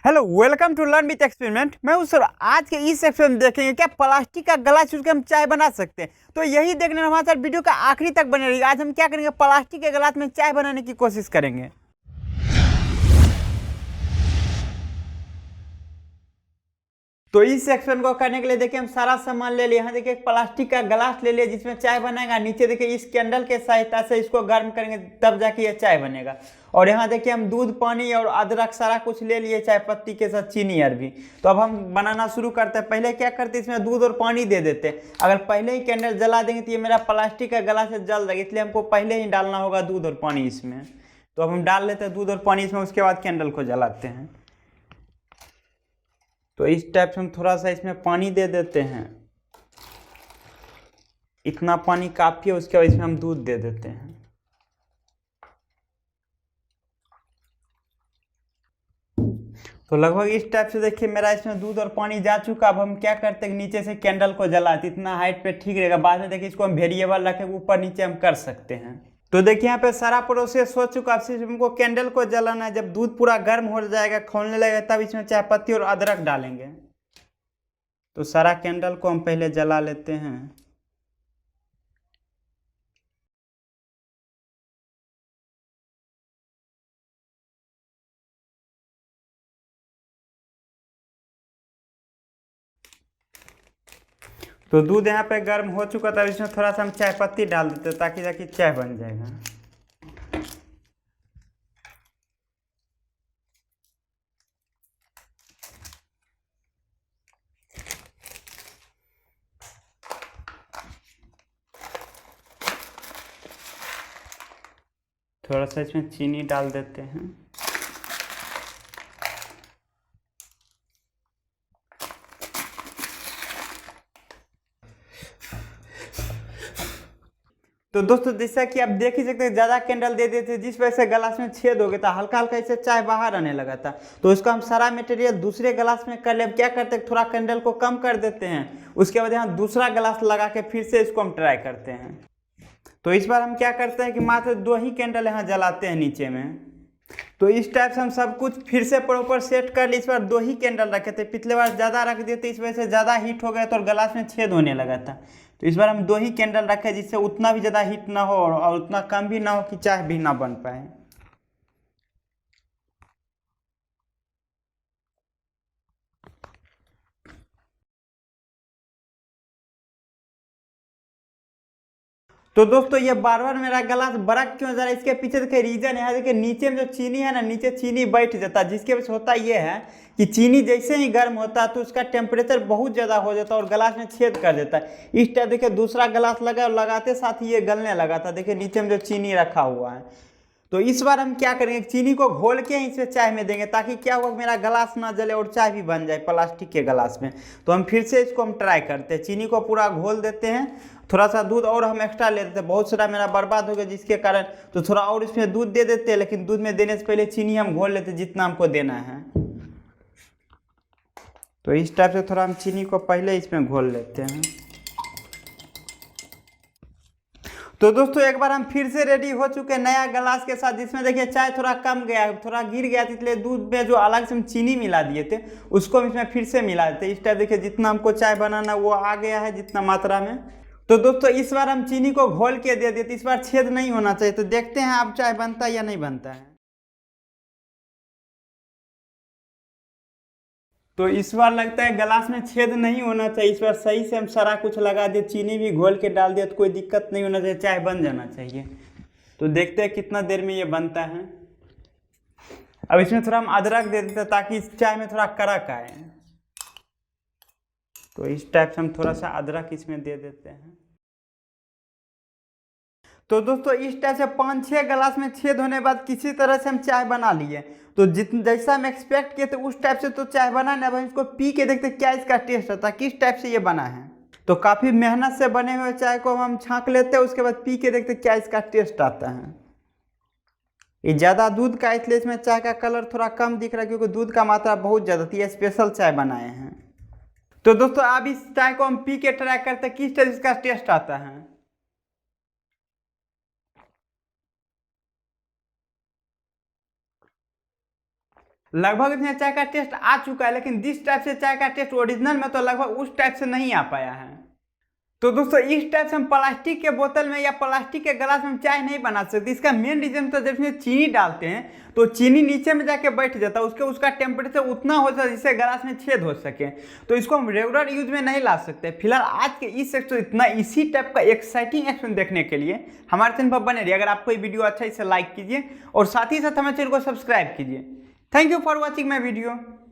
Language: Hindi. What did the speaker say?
Hello, welcome to learn with experiment. मैं हूं सर। आज के इस सेक्शन में देखेंगे क्या प्लास्टिक का गलास यूज करके हम चाय बना सकते हैं। तो यही देखने हमारे साथ वीडियो का आखिरी तक बने रहिए। आज हम क्या करेंगे, प्लास्टिक के गलास में चाय बनाने की कोशिश करेंगे। तो इस सेक्शन को करने के लिए देखिए हम सारा सामान ले लिए। यहाँ देखिए एक प्लास्टिक का गिलास ले लिया जिसमें चाय बनाएगा। नीचे देखिए इस कैंडल के सहायता से इसको गर्म करेंगे तब जाके ये चाय बनेगा। और यहाँ देखिए हम दूध, पानी और अदरक सारा कुछ ले लिए, चाय पत्ती के साथ चीनी और भी। तो अब हम बनाना शुरू करते हैं। पहले क्या करते हैं, इसमें दूध और पानी दे देते हैं। अगर पहले ही कैंडल जला देंगे तो ये मेरा प्लास्टिक का गिलास से जल जाएगा, इसलिए हमको पहले ही डालना होगा दूध और पानी इसमें। तो अब हम डाल लेते हैं दूध और पानी इसमें, उसके बाद कैंडल को जलाते हैं। तो इस टाइप से हम थोड़ा सा इसमें पानी दे देते हैं। इतना पानी काफी है। उसके बाद इसमें हम दूध दे देते हैं। तो लगभग इस टाइप से देखिए मेरा इसमें दूध और पानी जा चुका। अब हम क्या करते हैं, नीचे से कैंडल को जलाते, इतना हाइट पे ठीक रहेगा। बाद में देखिए इसको हम वेरिएबल रखें, ऊपर नीचे हम कर सकते हैं। तो देखिए यहाँ पे सारा प्रोसेस हो चुका। अब सिर्फ हमको कैंडल को जलाना है। जब दूध पूरा गर्म हो जाएगा, खौलने लगेगा, तब इसमें चाय पत्ती और अदरक डालेंगे। तो सारा कैंडल को हम पहले जला लेते हैं। तो दूध यहाँ पे गर्म हो चुका था। इसमें थोड़ा सा हम चाय पत्ती डाल देते हैं ताकि जाके चाय बन जाएगा। थोड़ा सा इसमें चीनी डाल देते हैं। तो दोस्तों जैसा कि आप देख ही सकते हैं, ज़्यादा कैंडल दे देते जिस वजह से गिलास में छेद हो गया था, हल्का हल्का इससे चाय बाहर आने लगा था। तो इसको हम सारा मटेरियल दूसरे गिलास में कर ले। क्या करते हैं, थोड़ा कैंडल को कम कर देते हैं। उसके बाद यहाँ दूसरा गिलास लगा के फिर से इसको हम ट्राई करते हैं। तो इस बार हम क्या करते हैं कि मात्र 2 ही कैंडल यहाँ जलाते हैं नीचे में। तो इस टाइप से हम सब कुछ फिर से प्रॉपर सेट कर लिए। इस बार 2 ही कैंडल रखे थे, पिछले बार ज़्यादा रख दिए थे, इस वजह से ज़्यादा हीट हो गया तो और गिलास में छेद होने लगा था। तो इस बार हम 2 ही कैंडल रखे जिससे उतना भी ज़्यादा हीट ना हो और उतना कम भी ना हो कि चाय भी ना बन पाए। तो दोस्तों ये बार बार मेरा गिलास बड़ा क्यों जा रहा है, इसके पीछे देखिए रीजन है। देखिए नीचे में जो चीनी है ना, नीचे चीनी बैठ जाता है, जिसके वजह से होता ये है कि चीनी जैसे ही गर्म होता है तो उसका टेम्परेचर बहुत ज़्यादा हो जाता है और गिलास में छेद कर देता है। इस टाइप देखिए दूसरा गिलास लगा और लगाते साथ ही ये गलने लगा था। देखिए नीचे में जो चीनी रखा हुआ है। तो इस बार हम क्या करेंगे, चीनी को घोल के ही इसमें चाय में देंगे ताकि क्या होगा, मेरा गिलास ना जले और चाय भी बन जाए प्लास्टिक के गिलास में। तो हम फिर से इसको हम ट्राई करते हैं। चीनी को पूरा घोल देते हैं। थोड़ा सा दूध और हम एक्स्ट्रा ले देते हैं, बहुत सारा मेरा बर्बाद हो गया जिसके कारण। तो थोड़ा और इसमें दूध दे देते हैं, लेकिन दूध में देने से पहले चीनी हम घोल लेते हैं जितना हमको देना है। तो इस टाइप से थोड़ा हम चीनी को पहले इसमें घोल लेते हैं। तो दोस्तों एक बार हम फिर से रेडी हो चुके हैं नया गिलास के साथ, जिसमें देखिए चाय थोड़ा कम गया, थोड़ा गिर गया था, इसलिए दूध में जो अलग से हम चीनी मिला दिए थे उसको हम इसमें फिर से मिला देते। इस टाइप देखिए जितना हमको चाय बनाना वो आ गया है, जितना मात्रा में। तो दोस्तों इस बार हम चीनी को घोल के दे दिए, इस बार छेद नहीं होना चाहिए। तो देखते हैं अब चाय बनता है या नहीं बनता है। तो इस बार लगता है गिलास में छेद नहीं होना चाहिए। इस बार सही से हम सारा कुछ लगा दिए, चीनी भी घोल के डाल दिया, तो कोई दिक्कत नहीं होना चाहिए, चाय बन जाना चाहिए। तो देखते हैं कितना देर में ये बनता है। अब इसमें थोड़ा हम अदरक दे देते हैं ताकि इस चाय में थोड़ा कड़क आए। तो इस टाइप से हम थोड़ा सा अदरक इसमें दे देते हैं। तो दोस्तों इस टाइप से 5-6 गिलास में छेद होने के बाद किसी तरह से हम चाय बना लिए। तो जितना जैसा हम एक्सपेक्ट किए थे उस टाइप से तो चाय बना नहीं। अब हम इसको पी के देखते क्या इसका टेस्ट आता है, किस टाइप से ये बना है। तो काफ़ी मेहनत से बने हुए चाय को हम छाँक लेते हैं, उसके बाद पी के देखते क्या इसका टेस्ट आता है। ये ज़्यादा दूध का इसलिए इसमें चाय का कलर थोड़ा कम दिख रहा है, क्योंकि दूध का मात्रा बहुत ज़्यादा थी। ये स्पेशल चाय बनाए हैं। तो दोस्तों अब इस चाय को हम पी के ट्राई करते हैं किस तरह इसका टेस्ट आता है। लगभग इसमें चाय का टेस्ट आ चुका है, लेकिन जिस टाइप से चाय का टेस्ट ओरिजिनल में तो लगभग उस टाइप से नहीं आ पाया है। तो दोस्तों इस टाइप से हम प्लास्टिक के बोतल में या प्लास्टिक के गिलास में चाय नहीं बना सकते। इसका मेन रीजन तो जब इसमें चीनी डालते हैं तो चीनी नीचे में जाके बैठ जाता है, उसका टेम्परेचर उतना हो जाता है जिससे गिलास में छेद हो सके। तो इसको हम रेगुलर यूज में नहीं ला सकते। फिलहाल आज के इस सेक्शन इतना, इसी टाइप का एक्साइटिंग एक्सपेरिमेंट देखने के लिए हमारे चैनल पर बने रहिए। अगर आपको ये वीडियो अच्छा, इसे लाइक कीजिए और साथ ही साथ हमारे चैनल को सब्सक्राइब कीजिए। Thank you for watching my video.